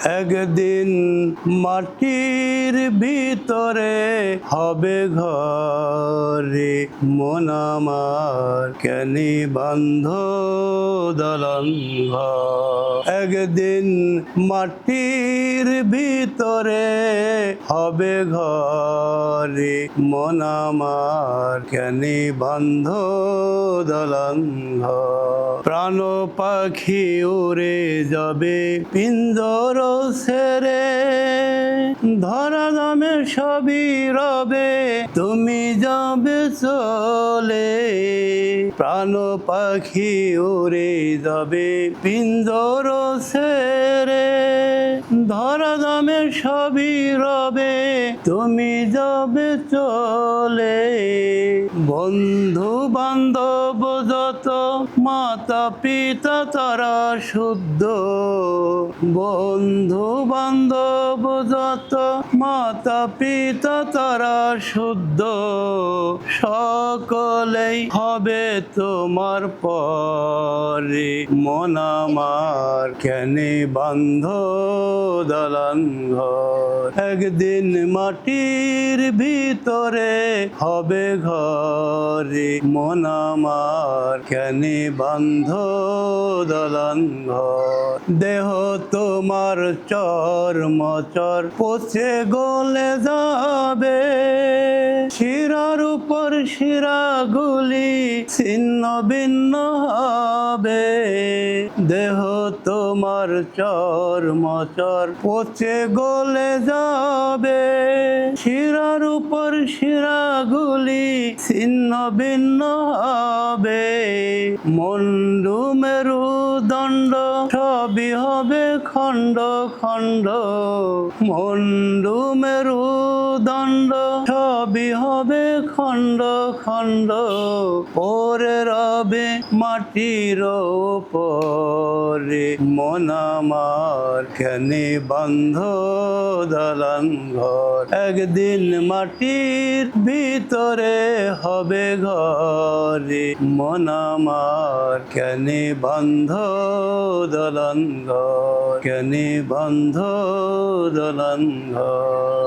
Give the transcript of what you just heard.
একদিন মাটির ভিতরে হবে ঘরে, মন আমার কেনি বান্ধ দলন ঘর। একদিন মাটির ভিতরে হবে ঘরে, মন আমার কেনি বান্ধ দলন ঘর। প্রাণ পাখি উড়ে যাবে পিঞ্জর ছেড়ে, ধরা দামে সবই রবে তুমি যাবে চলে। প্রাণ পাখি উড়ে যাবে পিঞ্জর ছেড়ে, ধরা দামে সবই রবে তুমি যাবে চলে। বন্ধু বান্ধব যত মাতা পিতা তারা শুদ্ধ, বন্ধু বান্ধব যত মাতা পিতা তারা শুদ্ধ, সকলেই হবে তোমার পরে, মন আমার কেনে বান্ধ দালান ঘর। একদিন মাটির ভিতরে হবে ঘরে, মন আমার কেনে বান্ধ দালান ঘর। দেহ তোমার চর্মচর পচে গলে যাবে, শিরার উপর শিরাগুলি ছিন্ন ভিন্ন হবে। দেহ তোমার চর্মচর পচে গলে যাবে, শিরার উপর শিরাগুলি ছিন্ন ভিন্ন হবে। মুন্ডু মেরুদণ্ড সবই হবে খণ্ড খণ্ড, মুন্ডু মেরুদণ্ড সবই হবে খণ্ড খণ্ড। পরে রবে মাটির উপরে, মন আমার কেনে বান্ধ দালান ঘর। একদিন মাটির ভিতরে হবে ঘরে, মন আমার কেনে বান্ধ দালান ঘর, কেনে বান্ধ দালান ঘর।